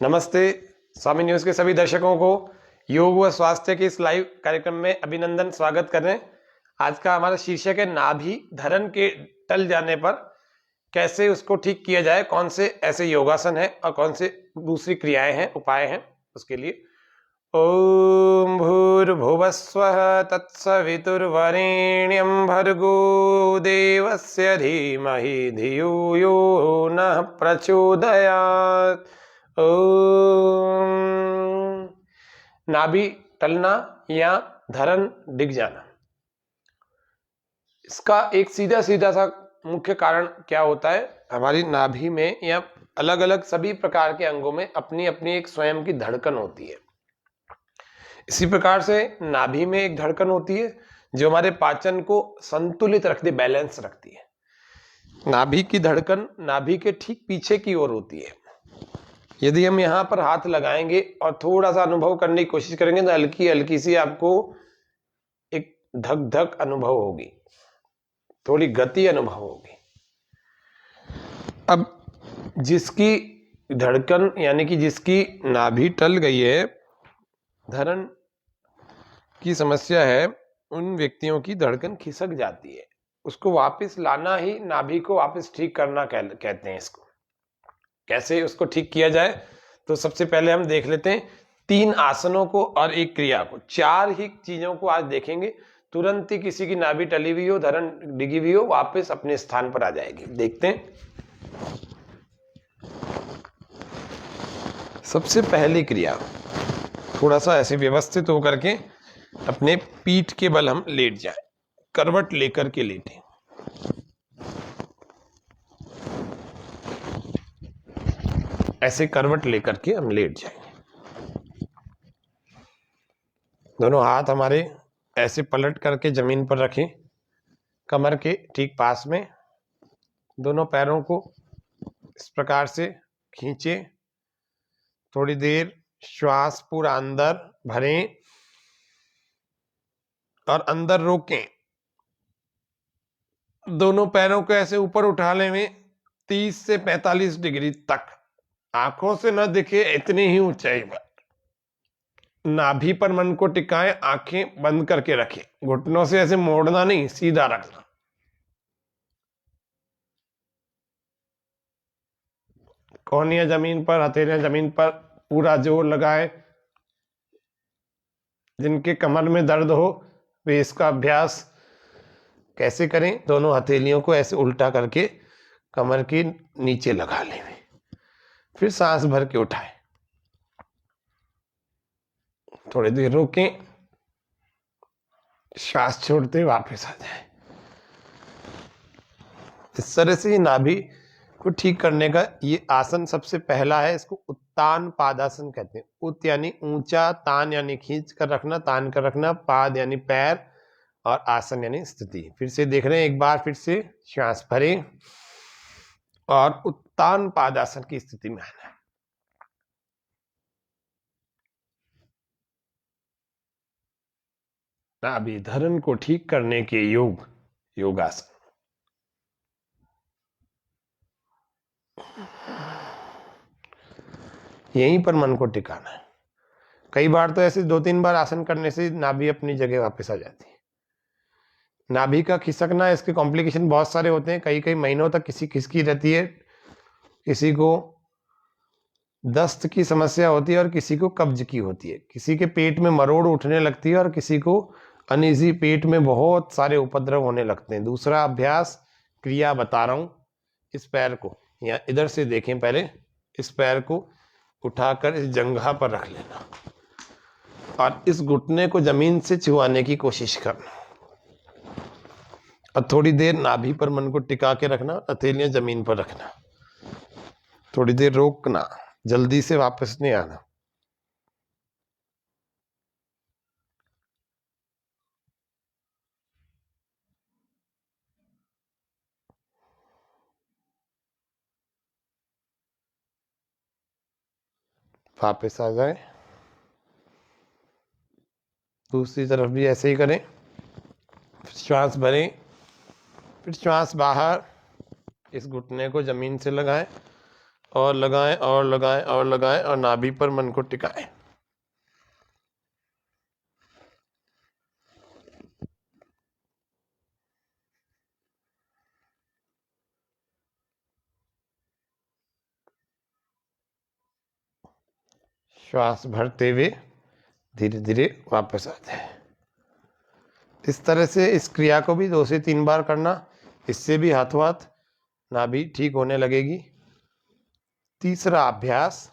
नमस्ते। स्वामी न्यूज के सभी दर्शकों को योग व स्वास्थ्य के इस लाइव कार्यक्रम में अभिनंदन, स्वागत करें। आज का हमारा शीर्षक है नाभि धरण के टल जाने पर कैसे उसको ठीक किया जाए, कौन से ऐसे योगासन है और कौन से दूसरी क्रियाएं हैं, उपाय हैं उसके लिए। ओम भूर्भुवस्वः तत्सवितुर्वरेण्यं भर्गो देवस्य धीमहि धियो यो नः प्रचोदयात्। ओम। नाभि टलना या धरण डिग जाना, इसका एक सीधा सीधा सा मुख्य कारण क्या होता है। हमारी नाभि में या अलग अलग सभी प्रकार के अंगों में अपनी अपनी एक स्वयं की धड़कन होती है। इसी प्रकार से नाभि में एक धड़कन होती है जो हमारे पाचन को संतुलित रखती, बैलेंस रखती है। नाभि की धड़कन नाभि के ठीक पीछे की ओर होती है। यदि हम यहाँ पर हाथ लगाएंगे और थोड़ा सा अनुभव करने की कोशिश करेंगे तो हल्की हल्की सी आपको एक धक धक अनुभव होगी, थोड़ी गति अनुभव होगी। अब जिसकी धड़कन यानी कि जिसकी नाभि टल गई है, धरण की समस्या है, उन व्यक्तियों की धड़कन खिसक जाती है। उसको वापस लाना ही नाभि को वापस ठीक करना कहते हैं। इसको कैसे उसको ठीक किया जाए, तो सबसे पहले हम देख लेते हैं 3 आसनों को और एक क्रिया को। 4 ही चीजों को आज देखेंगे। तुरंत ही किसी की नाभि टली हुई हो, धरण डिगी हुई हो, वापस अपने स्थान पर आ जाएगी। देखते हैं। सबसे पहली क्रिया, थोड़ा सा ऐसे व्यवस्थित होकर के अपने पीठ के बल हम लेट जाएं, करवट लेकर के लेटें। ऐसे करवट लेकर के हम लेट जाएंगे। दोनों हाथ हमारे ऐसे पलट करके जमीन पर रखें, कमर के ठीक पास में। दोनों पैरों को इस प्रकार से खींचें। थोड़ी देर श्वास पूरा अंदर भरें और अंदर रोकें। दोनों पैरों को ऐसे ऊपर उठा लें 30 से 45 डिग्री तक। आंखों से न दिखे इतनी ही ऊंचाई पर। नाभि पर मन को टिकाएं, आंखें बंद करके रखें। घुटनों से ऐसे मोड़ना नहीं, सीधा रखना। कोहनियां जमीन पर, हथेलियां जमीन पर, पूरा जोर लगाए। जिनके कमर में दर्द हो वे इसका अभ्यास कैसे करें, दोनों हथेलियों को ऐसे उल्टा करके कमर के नीचे लगा लें, फिर सांस भर के उठाएं। थोड़ी देर रोकें, श्वास छोड़ते वापस आ जाए। इस तरह से नाभि को ठीक करने का ये आसन सबसे पहला है। इसको उत्तान पादासन कहते हैं। उत यानी ऊंचा, तान यानी खींच कर रखना, तान कर रखना, पाद यानी पैर, और आसन यानी स्थिति। फिर से देख रहे हैं एक बार, फिर से श्वास भरें और उत्तान पादासन की स्थिति में आना है। नाभि धरण को ठीक करने के योगासन। यहीं पर मन को टिकाना है। कई बार तो ऐसे 2-3 बार आसन करने से नाभि अपनी जगह वापस आ जाती है। नाभि का खिसकना, इसके कॉम्प्लिकेशन बहुत सारे होते हैं। कई महीनों तक किसी खिसकी रहती है, किसी को दस्त की समस्या होती है और किसी को कब्ज की होती है। किसी के पेट में मरोड़ उठने लगती है और किसी को अनईजी, पेट में बहुत सारे उपद्रव होने लगते हैं। दूसरा अभ्यास क्रिया बता रहा हूं। इस पैर को या इधर से देखें, पहले इस पैर को उठाकर इस जंघा पर रख लेना और इस घुटने को जमीन से छुआने की कोशिश करना। और थोड़ी देर नाभि पर मन को टिका के रखना, हथेलियां जमीन पर रखना। थोड़ी देर रोकना, जल्दी से वापस नहीं आना। वापस आ जाए। दूसरी तरफ भी ऐसे ही करें। श्वास भरें, फिर श्वास बाहर, इस घुटने को जमीन से लगाएं और लगाएं और लगाएं और लगाएं और नाभि पर मन को टिकाएं। श्वास भरते हुए धीरे धीरे वापस आते हैं। इस तरह से इस क्रिया को भी 2 से 3 बार करना, इससे भी हाथों हाथ नाभि ठीक होने लगेगी। तीसरा अभ्यास,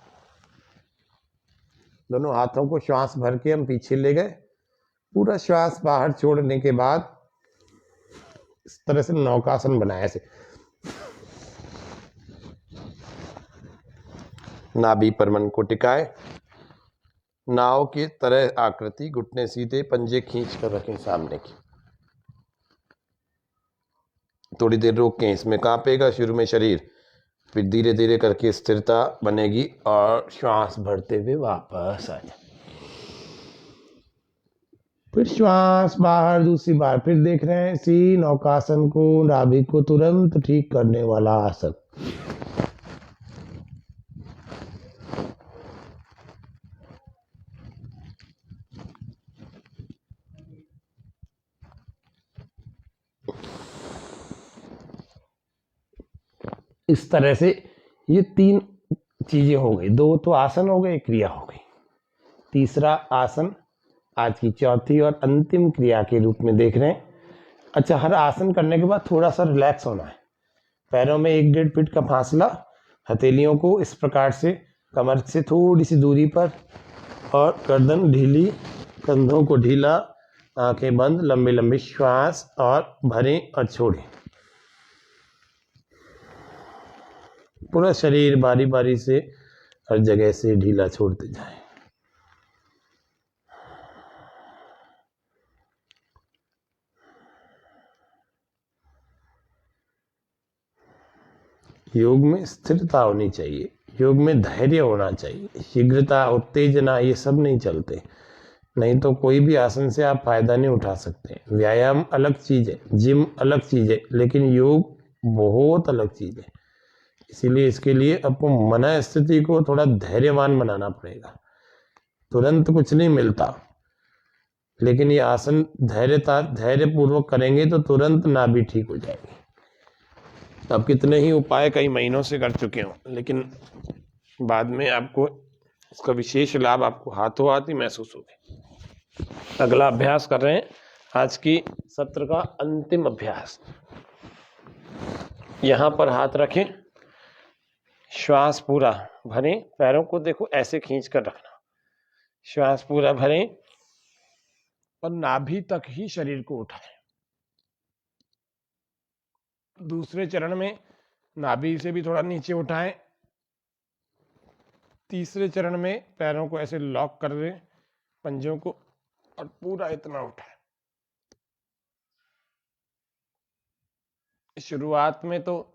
दोनों हाथों को श्वास भर के हम पीछे ले गए, पूरा श्वास बाहर छोड़ने के बाद इस तरह से नौकासन बनाया ऐसे, नाभि पर मन को टिकाए, नाव की तरह आकृति, घुटने सीधे, पंजे खींच कर रखें सामने की। थोड़ी देर रोकें, इसमें कांपेगा शुरू में शरीर, फिर धीरे धीरे करके स्थिरता बनेगी और श्वास भरते हुए वापस आ जाए। फिर श्वास बाहर दूसरी बार, फिर देख रहे हैं इसी नौकासन को, नाभि को तुरंत ठीक करने वाला आसन। इस तरह से ये 3 चीजें हो गई, 2 तो आसन हो गए, क्रिया हो गई। तीसरा आसन आज की चौथी और अंतिम क्रिया के रूप में देख रहे हैं। अच्छा, हर आसन करने के बाद थोड़ा सा रिलैक्स होना है। पैरों में 1-1.5 फीट का फासला, हथेलियों को इस प्रकार से कमर से थोड़ी सी दूरी पर, और गर्दन ढीली, कंधों को ढीला, आंखें बंद, लंबे लंबे श्वास और भरें और छोड़ें। पूरा शरीर बारी बारी से हर जगह से ढीला छोड़ते जाएं। योग में स्थिरता होनी चाहिए, योग में धैर्य होना चाहिए। शीघ्रता, उत्तेजना, ये सब नहीं चलते, नहीं तो कोई भी आसन से आप फायदा नहीं उठा सकते। व्यायाम अलग चीज है, जिम अलग चीज है, लेकिन योग बहुत अलग चीज है। इसीलिए इसके लिए आपको मन स्थिति को थोड़ा धैर्यवान बनाना पड़ेगा। तुरंत कुछ नहीं मिलता, लेकिन ये आसन धैर्य पूर्वक करेंगे तो तुरंत नाभि ठीक हो जाएगी। अब कितने ही उपाय कई महीनों से कर चुके हो, लेकिन बाद में आपको इसका विशेष लाभ आपको हाथों हाथ ही महसूस होगा। अगला अभ्यास कर रहे हैं, आज की सत्र का अंतिम अभ्यास। यहां पर हाथ रखें, श्वास पूरा भरें, पैरों को देखो ऐसे खींच कर रखना, श्वास पूरा भरें और नाभि तक ही शरीर को उठाएं। दूसरे चरण में नाभि से भी थोड़ा नीचे उठाएं। तीसरे चरण में पैरों को ऐसे लॉक कर दें, पंजों को, और पूरा इतना उठाएं। शुरुआत में तो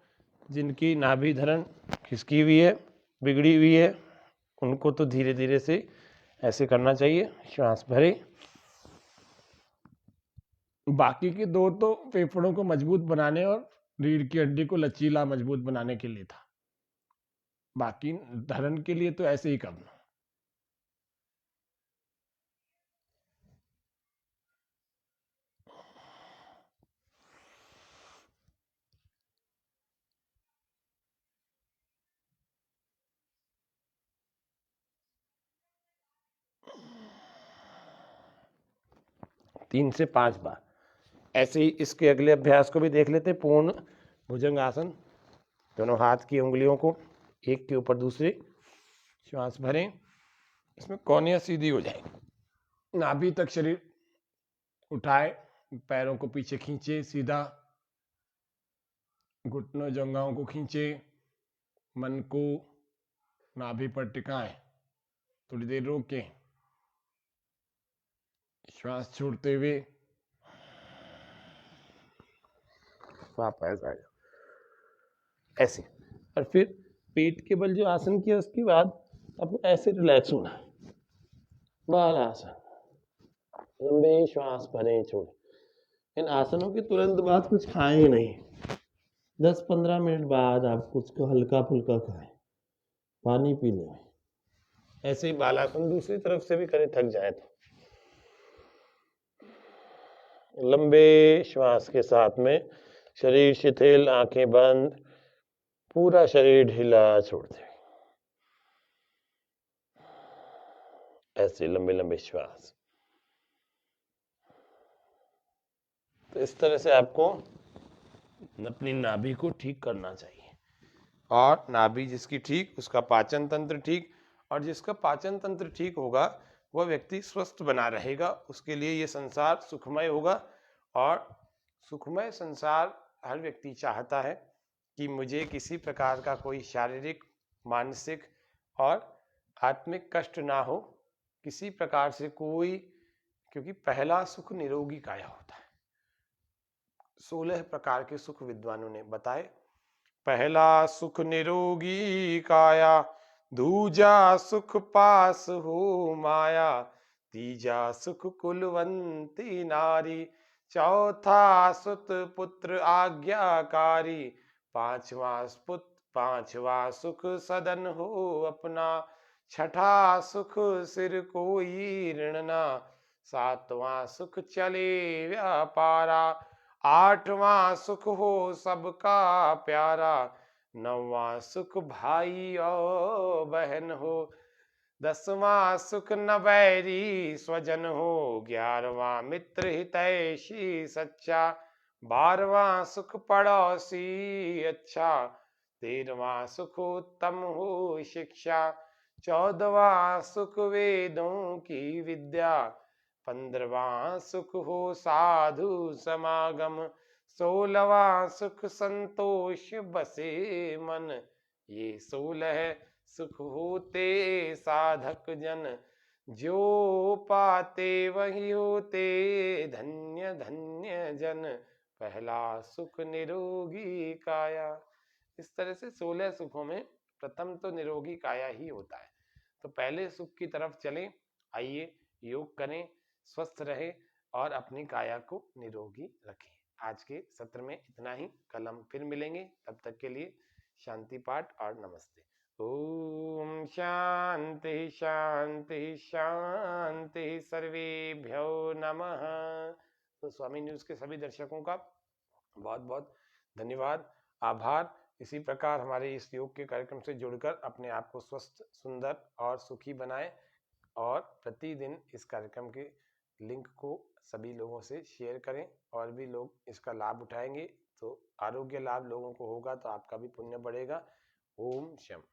जिनकी नाभि धरण खिसकी हुई है, बिगड़ी हुई है, उनको तो धीरे धीरे से ऐसे करना चाहिए। श्वास भरे। बाकी के 2 तो फेफड़ों को मजबूत बनाने और रीढ़ की हड्डी को लचीला मजबूत बनाने के लिए था, बाकी धरण के लिए तो ऐसे ही करना। तीन से 5 बार ऐसे ही। इसके अगले अभ्यास को भी देख लेते। पूर्ण भुजंग आसन, दोनों हाथ की उंगलियों को एक के ऊपर दूसरे, श्वास भरें, इसमें कौनियां सीधी हो जाए, नाभि तक शरीर उठाए, पैरों को पीछे खींचे सीधा, घुटनों जंघाओं को खींचे, मन को नाभि पर टिकाएं, थोड़ी देर रोकें, श्वास छोड़ते हुए वापस आ जाओ ऐसे। और फिर पेट के बल जो आसन किया उसके बाद आपको ऐसे रिलैक्स होना है, बाल आसन, लंबे श्वास भरें छोड़ें। इन आसनों के तुरंत बाद कुछ खाएं नहीं, 10-15 मिनट बाद आप कुछ को हल्का फुल्का खाएं, पानी पीने में। ऐसे ही बालासन दूसरी तरफ से भी करें, थक जाए तो लंबे श्वास के साथ में शरीर शिथिल, आंखें बंद, पूरा शरीर ढीला छोड़ते हुए ऐसे लंबे लंबे श्वास। तो इस तरह से आपको अपनी नाभि को ठीक करना चाहिए। और नाभि जिसकी ठीक, उसका पाचन तंत्र ठीक, और जिसका पाचन तंत्र ठीक होगा वह व्यक्ति स्वस्थ बना रहेगा। उसके लिए ये संसार सुखमय होगा। और सुखमय संसार हर व्यक्ति चाहता है कि मुझे किसी प्रकार का कोई शारीरिक, मानसिक और आत्मिक कष्ट ना हो, किसी प्रकार से कोई, क्योंकि पहला सुख निरोगी काया होता है। 16 प्रकार के सुख विद्वानों ने बताए। पहला सुख निरोगी काया, दूजा सुख पास हो माया, तीजा सुख कुलवंती नारी, चौथा सुत पुत्र आज्ञाकारी, पांचवा सुख सदन हो अपना, छठा सुख सिर कोई ऋण ना, सातवां सुख चले व्यापारा, आठवां सुख हो सबका प्यारा, नौवां सुख भाई और बहन हो, 10वां सुख न बैरी स्वजन हो, 11वां मित्र हितैषी सच्चा, 12वां सुख पड़ोसी अच्छा, 13वां सुख उत्तम हो शिक्षा, 14वां सुख वेदों की विद्या, 15वां सुख हो साधु समागम, 16वां सुख संतोष बसे मन, ये 16 सुख होते साधक जन, जो पाते वही होते धन्य धन्य जन, पहला सुख निरोगी काया। इस तरह से 16 सुखों में प्रथम तो निरोगी काया ही होता है। तो पहले सुख की तरफ चलें। आइए योग करें, स्वस्थ रहे और अपनी काया को निरोगी रखें। आज के सत्र में इतना ही। कल हम फिर मिलेंगे। तब तक के लिए शांति पाठ और नमस्ते। ओम शांति शांति शांति, सर्वेभ्यो नमः। तो स्वामी न्यूज के सभी दर्शकों का बहुत बहुत धन्यवाद, आभार। इसी प्रकार हमारे इस योग के कार्यक्रम से जुड़कर अपने आप को स्वस्थ, सुंदर और सुखी बनाएं। और प्रतिदिन इस कार्यक्रम के लिंक को सभी लोगों से शेयर करें, और भी लोग इसका लाभ उठाएंगे तो आरोग्य लाभ लोगों को होगा, तो आपका भी पुण्य बढ़ेगा। ओम शम।